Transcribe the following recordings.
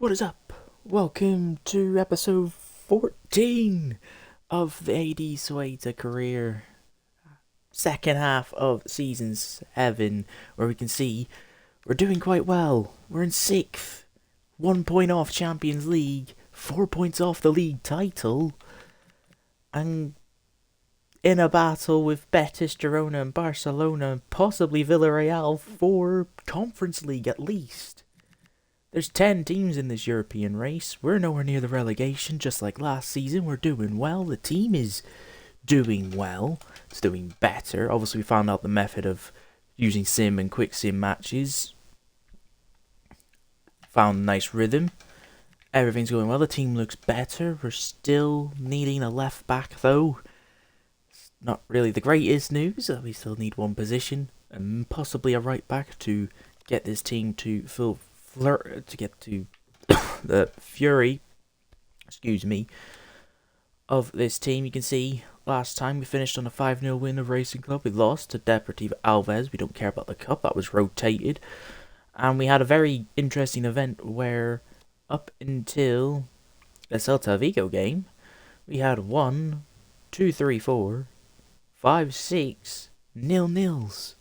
What is up? Welcome to episode 14 of the AD Ceuta career. Second half of season 7, where we can see we're doing quite well. We're in 6th, 1 point off Champions League, 4 points off the league title, and in a battle with Betis, Girona and Barcelona, and possibly Villarreal for Conference League at least. There's 10 teams in this European race. We're nowhere near the relegation, just like last season. We're doing well. The team is doing well. It's doing better. Obviously, we found out the method of using sim and quick sim matches. Found a nice rhythm. Everything's going well. The team looks better. We're still needing a left back, though. It's not really the greatest news. We still need one position and possibly a right back to get this team to to get to the fury, of this team. You can see last time we finished on a 5-0 win of Racing Club. We lost to Deportivo Alves. We don't care about the cup. That was rotated. And we had a very interesting event where up until the Celta Vigo game, we had 1, 2, 3, 4, 5, 6 nil-nils.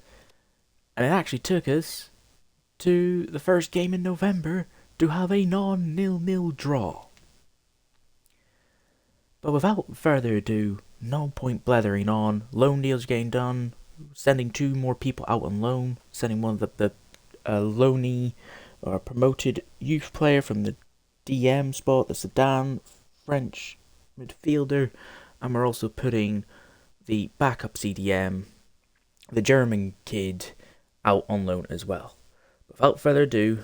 And it actually took us to the first game in November to have a non-nil-nil draw. But without further ado, no point blethering on. Loan deals getting done. Sending 2 more people out on loan. Sending one of the loanee or promoted youth player from the DM spot, the Sedan French midfielder. And we're also putting the backup CDM, the German kid, out on loan as well. Without further ado,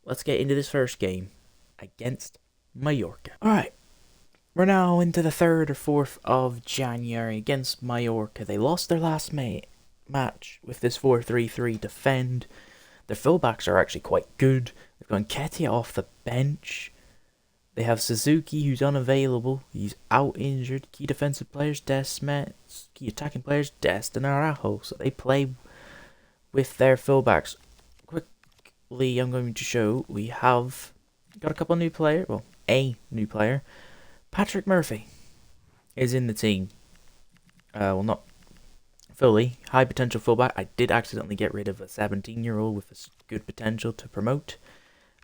let's get into this first game against Mallorca. Alright, we're now into the 3rd or 4th of January against Mallorca. They lost their last match with this 4-3-3 defend. Their fullbacks are actually quite good. They've got Nketiah off the bench. They have Suzuki, who's unavailable. He's out injured. Key defensive players, Desmet. Key attacking players, Dest and Araujo. So they play with their fullbacks. I'm going to show we have got a couple new players. Well, a new player. Patrick Murphy is in the team. Well, not fully. High potential fullback. I did accidentally get rid of a 17-year-old with a good potential to promote.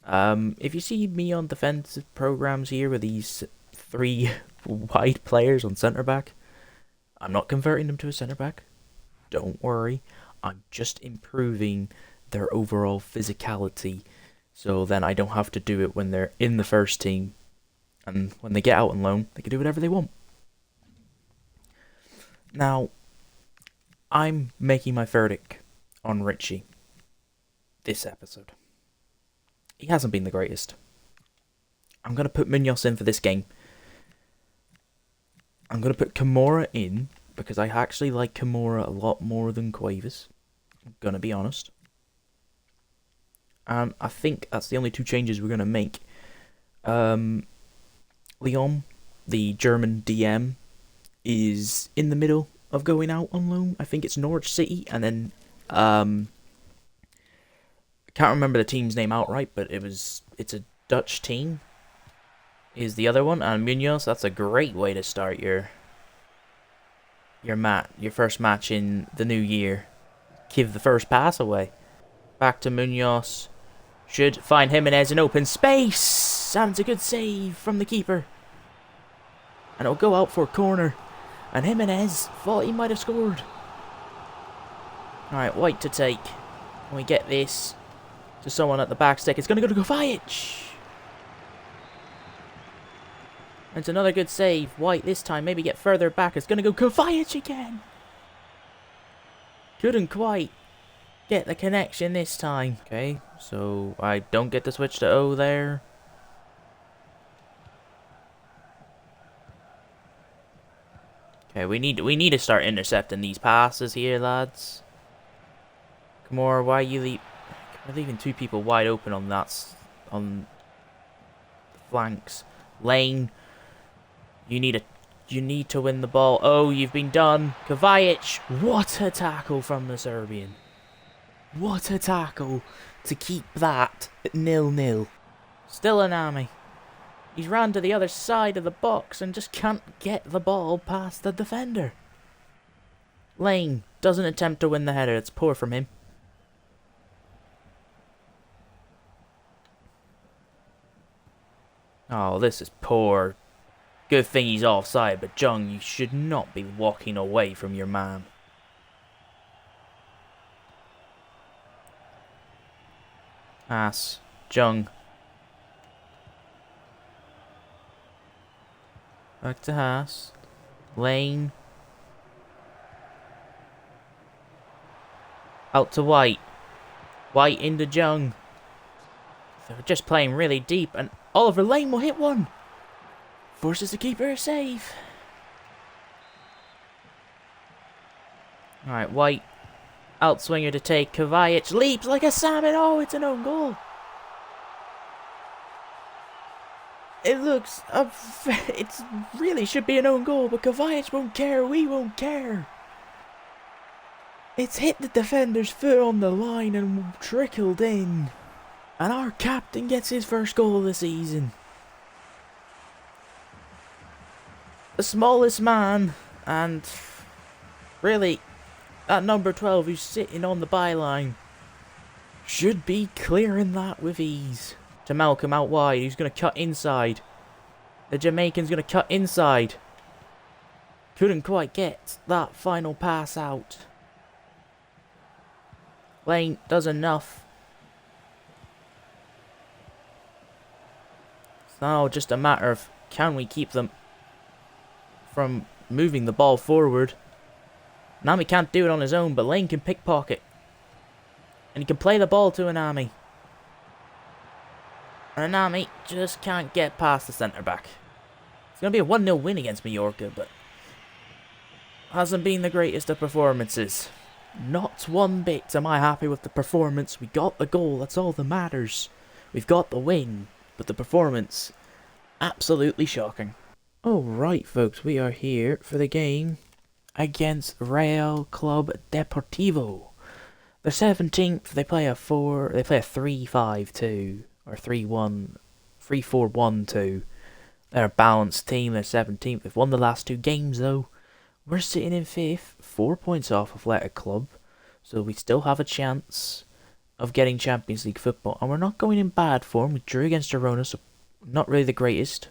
If you see me on defensive programs here with these 3 wide players on centre back, I'm not converting them to a centre back. Don't worry. I'm just improving their overall physicality, so then I don't have to do it when they're in the first team, and when they get out on loan, they can do whatever they want. Now, I'm making my verdict on Richie this episode. He hasn't been the greatest. I'm going to put Munoz in for this game. I'm going to put Kimura in, because I actually like Kimura a lot more than Cuevas. I'm going to be honest. And I think that's the only 2 changes we're going to make. Leon, the German DM, is in the middle of going out on loan. I think it's Norwich City, and then I can't remember the team's name outright, but it's a Dutch team is the other one. And Munoz, that's a great way to start your first match in the new year. Give the first pass away. Back to Munoz. Should find Jimenez in open space. And it's a good save from the keeper. And it'll go out for a corner. And Jimenez thought he might have scored. Alright, White to take. Can we get this to someone at the back stick? It's going to go to Kovacic. And it's another good save. White this time, maybe get further back. It's going to go Kovacic again. Couldn't quite get the connection this time. Okay, so I don't get the switch to O there. Okay, we need to start intercepting these passes here, lads. Kimura, why are you leaving 2 people wide open on the flanks? Lane, you need to win the ball. Oh, you've been done. Kovacic, what a tackle from the Serbian. What a tackle to keep that at 0-0. Still an army. He's ran to the other side of the box and just can't get the ball past the defender. Lane doesn't attempt to win the header. It's poor from him. Oh, this is poor. Good thing he's offside, but Jung, you should not be walking away from your man. Haas. Jung. Back to Haas. Lane. Out to White. White into Jung. They're just playing really deep, and Oliver Lane will hit one. Forces the keeper a save. Alright, White. Outswinger to take. Kovacic leaps like a salmon. Oh, it's an own goal. It looks... it really should be an own goal, but Kovacic won't care. We won't care. It's hit the defender's foot on the line and trickled in. And our captain gets his first goal of the season. The smallest man, and really, that number 12 who's sitting on the byline should be clearing that with ease. To Malcolm out wide, who's going to cut inside. The Jamaican's going to cut inside. Couldn't quite get that final pass out. Lane does enough. It's now just a matter of, can we keep them from moving the ball forward? Nami can't do it on his own, but Lane can pickpocket. And he can play the ball to Anami. And Anami just can't get past the centre-back. It's going to be a 1-0 win against Mallorca, but hasn't been the greatest of performances. Not one bit am I happy with the performance. We got the goal, that's all that matters. We've got the win, but the performance, absolutely shocking. Alright folks, we are here for the game against Real Club Deportivo. They're 17th, they play a 3-5-2, or 3-4-1-2. They're a balanced team, they're 17th, they've won the last 2 games though. We're sitting in 5th, 4 points off Athletic Club, so we still have a chance of getting Champions League football. And we're not going in bad form. We drew against Girona, so not really the greatest.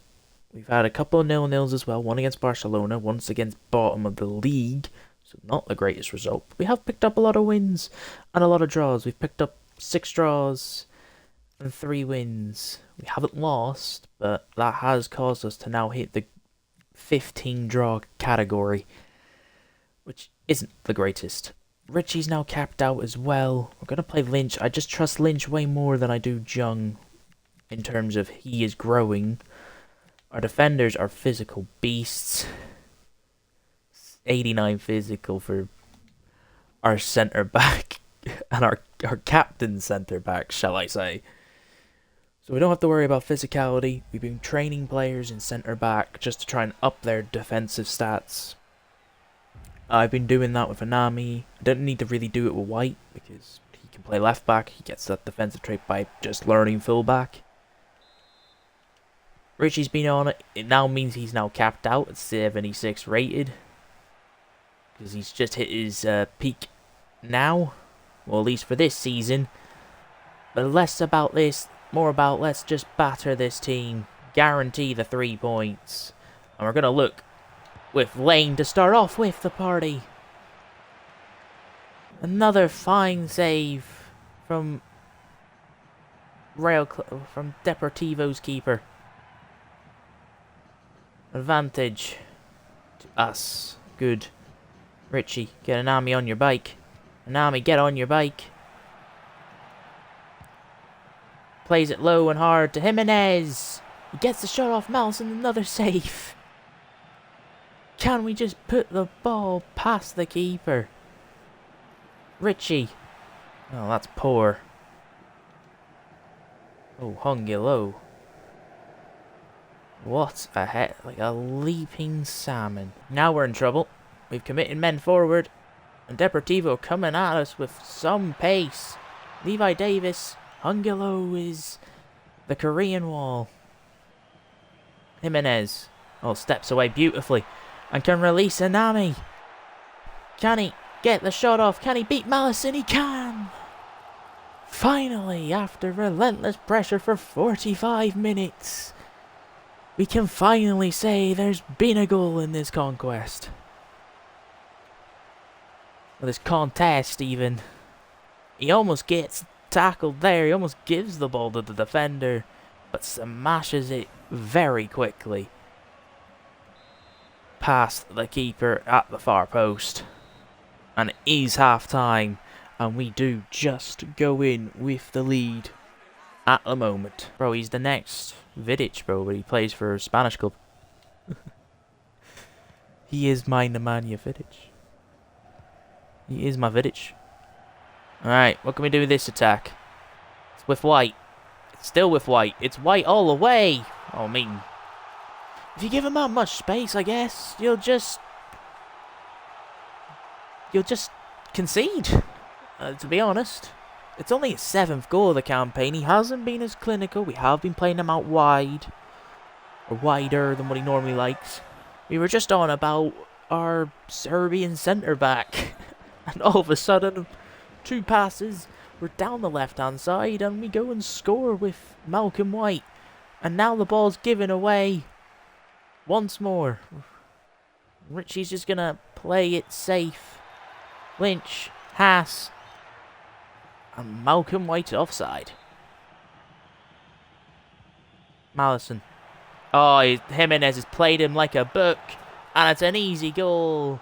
We've had a couple of 0-0s as well, one against Barcelona, once against bottom of the league, so not the greatest result. But we have picked up a lot of wins and a lot of draws. We've picked up 6 draws and 3 wins. We haven't lost, but that has caused us to now hit the 15 draw category, which isn't the greatest. Richie's now capped out as well. We're going to play Lynch. I just trust Lynch way more than I do Jung in terms of he is growing. Our defenders are physical beasts. 89 physical for our centre-back and our captain centre-back, shall I say. So we don't have to worry about physicality. We've been training players in centre-back just to try and up their defensive stats. I've been doing that with Anami. I don't need to really do it with White because he can play left-back. He gets that defensive trait by just learning full-back. Richie's been on it. It now means he's now capped out at 76 rated. Because he's just hit his peak now. Well, at least for this season. But less about this, more about let's just batter this team. Guarantee the 3 points. And we're going to look with Lane to start off with the party. Another fine save from from Deportivo's keeper. Advantage to us. Good. Richie, get Anami on your bike. Anami, get on your bike. Plays it low and hard to Jimenez. He gets the shot off Mouse and another save. Can we just put the ball past the keeper? Richie. Oh, that's poor. Oh, hung you low. What a hit, like a leaping salmon. Now we're in trouble. We've committed men forward. And Deportivo coming at us with some pace. Levi Davis. Hungelo is The Korean wall. Jimenez. Oh, steps away beautifully. And can release Anami. Can he get the shot off? Can he beat Mallison? He can! Finally, after relentless pressure for 45 minutes, we can finally say there's been a goal in this conquest. Well, this contest even. He almost gets tackled there. He almost gives the ball to the defender, but smashes it very quickly past the keeper at the far post. And it is half time, and we do just go in with the lead at the moment. Bro, he's the next Vidic, bro, but he plays for a Spanish club. He is my Nemanja Vidic. He is my Vidic. Alright, what can we do with this attack? It's with White. It's still with White. It's White all the way. Oh, I mean, if you give him that much space, I guess, you'll just concede. To be honest. It's only his 7th goal of the campaign. He hasn't been as clinical. We have been playing him out wide. Or wider than what he normally likes. We were just on about our Serbian centre-back. And all of a sudden, 2 passes, we're down the left-hand side and we go and score with Malcolm White. And now the ball's given away once more. Richie's just going to play it safe. Lynch, Haas, and Malcolm White offside. Mallison. Oh, Jimenez has played him like a book. And it's an easy goal.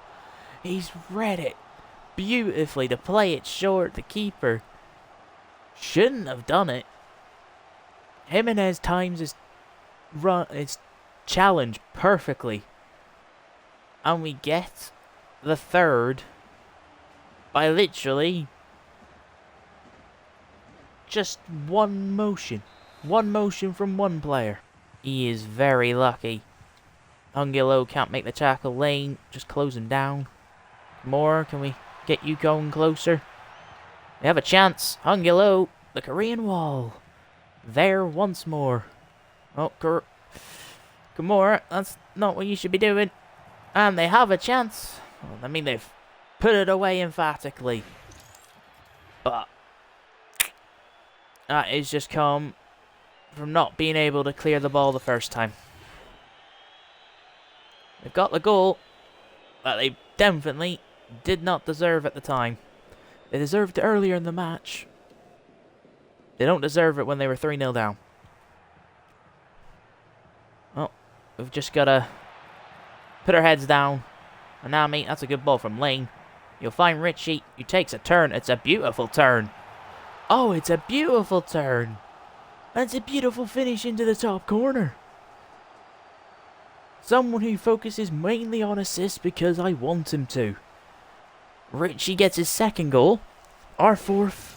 He's read it beautifully to play it short. The keeper shouldn't have done it. Jimenez times his challenge perfectly. And we get the 3rd by literally just one motion. One motion from one player. He is very lucky. Ungilo can't make the tackle. Lane just closing down. More, can we get you going closer? We have a chance. Ungilo, the Korean wall. There once more. Oh, Kimura, that's not what you should be doing. And they have a chance. Well, I mean, they've put it away emphatically. But that is just come from not being able to clear the ball the first time. They've got the goal that they definitely did not deserve at the time. They deserved it earlier in the match. They don't deserve it when they were 3-0 down. Well, we've just got to put our heads down. And now, mate, that's a good ball from Lane. You'll find Richie, who takes a turn. It's a beautiful turn. Oh, it's a beautiful turn. And it's a beautiful finish into the top corner. Someone who focuses mainly on assists because I want him to. Richie gets his 2nd goal. Our 4th.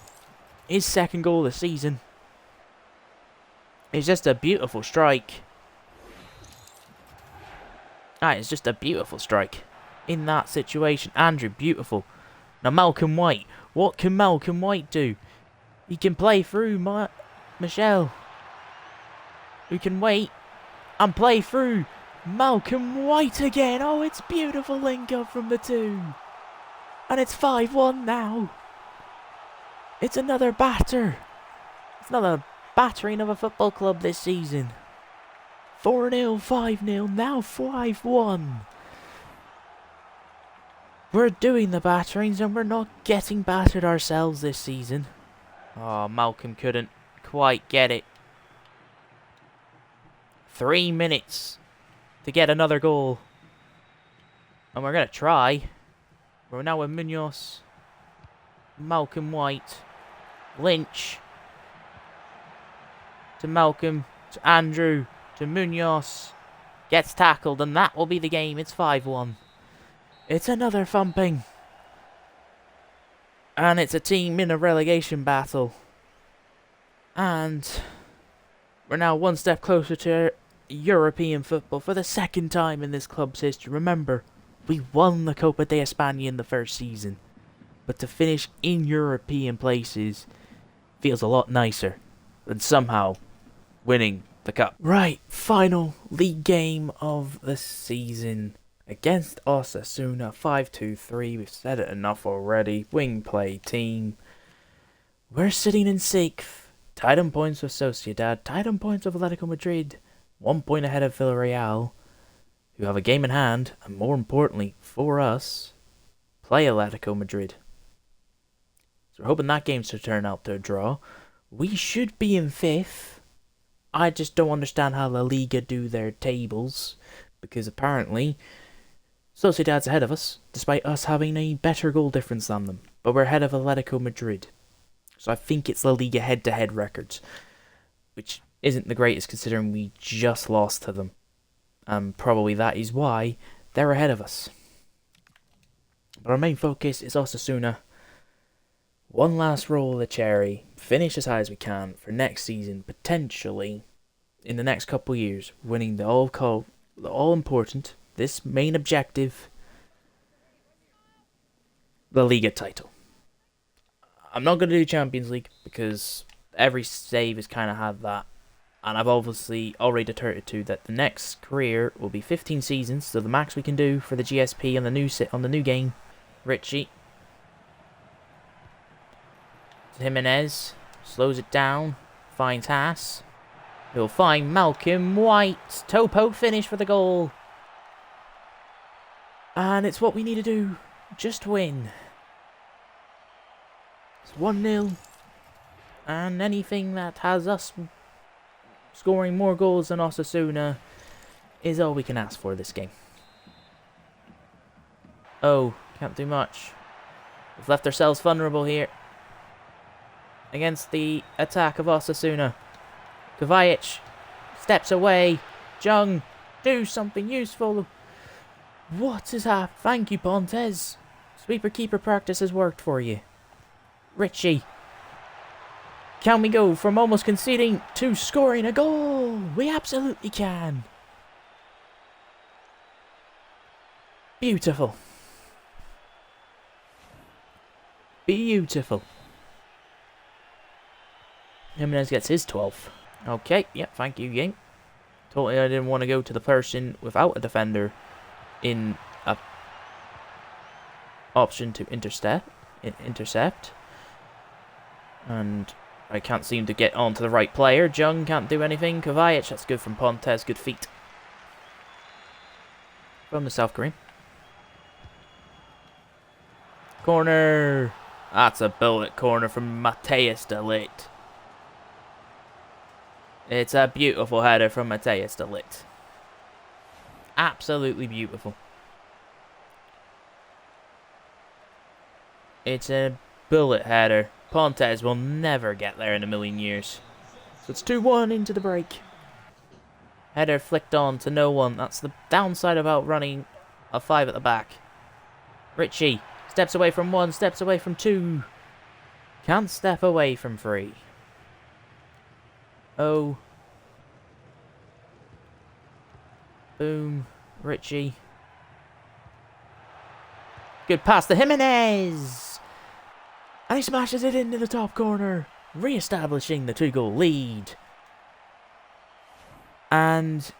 His 2nd goal of the season. It's just a beautiful strike. It's just a beautiful strike. In that situation. Andrew, beautiful. Now Malcolm White. What can Malcolm White do? He can play through Michelle. Who can wait and play through Malcolm White again. Oh, it's beautiful link up from the 2. And it's 5-1 now. It's another batter. It's another battering of a football club this season. 4-0, 5-0, now 5-1. We're doing the batterings and we're not getting battered ourselves this season. Oh, Malcolm couldn't quite get it. 3 minutes to get another goal. And we're going to try. We're now with Munoz. Malcolm White. Lynch. To Malcolm. To Andrew. To Munoz. Gets tackled and that will be the game. It's 5-1. It's another thumping. And it's a team in a relegation battle. And we're now one step closer to European football for the 2nd time in this club's history. Remember, we won the Copa de España in the first season. But to finish in European places feels a lot nicer than somehow winning the cup. Right, final league game of the season against Osasuna, 5-2-3. We've said it enough already. Wing play team. We're sitting in 6th. Tied on points with Sociedad. Tied on points with Atletico Madrid. 1 point ahead of Villarreal, who have a game in hand, and more importantly, for us, play Atletico Madrid. So we're hoping that game's to turn out to a draw. We should be in 5th. I just don't understand how La Liga do their tables, because apparently Sociedad's ahead of us, despite us having a better goal difference than them. But we're ahead of Atletico Madrid. So I think it's La Liga head-to-head records, which isn't the greatest considering we just lost to them. And probably that is why they're ahead of us. But our main focus is Osasuna. One last roll of the cherry, finish as high as we can for next season, potentially, in the next couple of years, winning the all-important, this main objective, the Liga title. I'm not going to do Champions League because every save has kind of had that. And I've obviously already deterred to that the next career will be 15 seasons, so the max we can do for the GSP on the new game. Richie. Jimenez slows it down, finds Haas. He'll find Malcolm White. Toe-poke finish for the goal. And it's what we need to do. Just win. It's 1-0. And anything that has us scoring more goals than Osasuna is all we can ask for this game. Oh, can't do much. We've left ourselves vulnerable here against the attack of Osasuna. Kovacic steps away. Jung, do something useful. What is that? Thank you, Pontes. Sweeper-keeper practice has worked for you. Richie. Can we go from almost conceding to scoring a goal? We absolutely can. Beautiful. Beautiful. Jimenez gets his 12th. Okay, yep, thank you, game. Totally, I didn't want to go to the person without a defender in a option to intercept. And I can't seem to get onto the right player. Jung can't do anything. Kovacic, that's good from Pontes. Good feet from the South Korean. Corner. That's a bullet corner from Matheus de Ligt. It's a beautiful header from Matheus de Ligt. Absolutely beautiful. It's a bullet header. Pontes will never get there in a million years. So it's 2-1 into the break. Header flicked on to no one. That's the downside of outrunning a 5 at the back. Richie steps away from 1, steps away from 2. Can't step away from 3. Oh. Boom. Richie. Good pass to Jimenez. And he smashes it into the top corner, re-establishing the 2-goal lead. And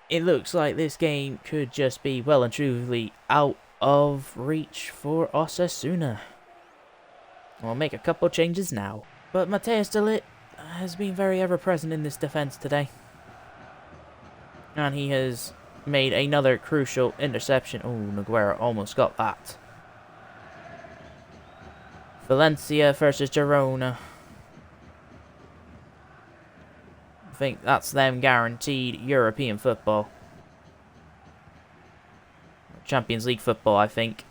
it looks like this game could just be well and truly out of reach for Osasuna. We'll make a couple changes now. But Matheus de Ligt has been very ever-present in this defence today. And he has made another crucial interception. Oh, Nogueira almost got that. Valencia versus Girona. I think that's them guaranteed European football. Champions League football, I think.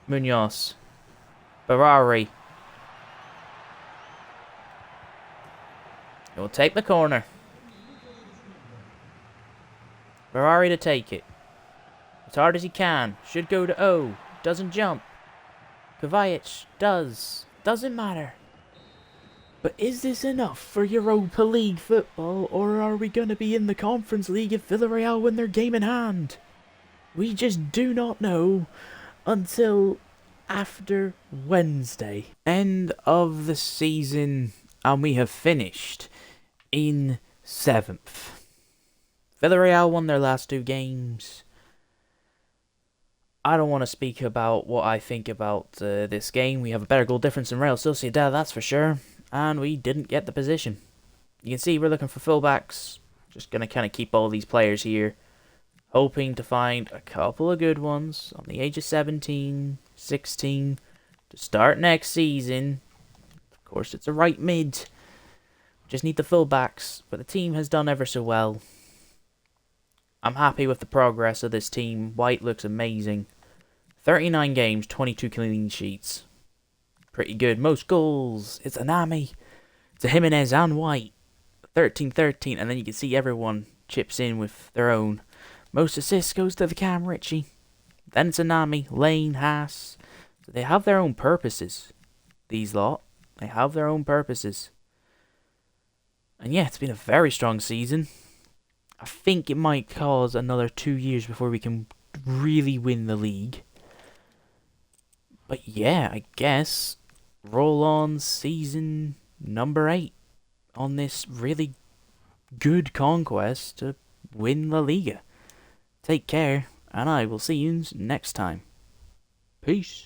Munoz. Ferrari. He'll take the corner. Ferrari to take it. As hard as he can. Should go to O. Doesn't jump. Kovacic does. Doesn't matter. But is this enough for Europa League football, or are we going to be in the Conference League if Villarreal win their game in hand? We just do not know until after Wednesday. End of the season, and we have finished in 7th. Villarreal won their last 2 games. I don't want to speak about what I think about this game. We have a better goal difference than Real Sociedad, that's for sure. And we didn't get the position. You can see we're looking for fullbacks. Just going to kind of keep all these players here. Hoping to find a couple of good ones on the age of 17, 16 to start next season. Of course, it's a right mid. Just need the fullbacks, but the team has done ever so well. I'm happy with the progress of this team. White looks amazing. 39 games, 22 clean sheets. Pretty good. Most goals. It's Anami. It's a Jimenez and White. 13-13, and then you can see everyone chips in with their own. Most assists goes to the Cam Ritchie. Then it's Anami, Lane, Haas. So they have their own purposes. These lot. They have their own purposes. And yeah, it's been a very strong season. I think it might cause another 2 years before we can really win the league. But yeah, I guess roll on season number 8 on this really good conquest to win La Liga. Take care, and I will see you next time. Peace.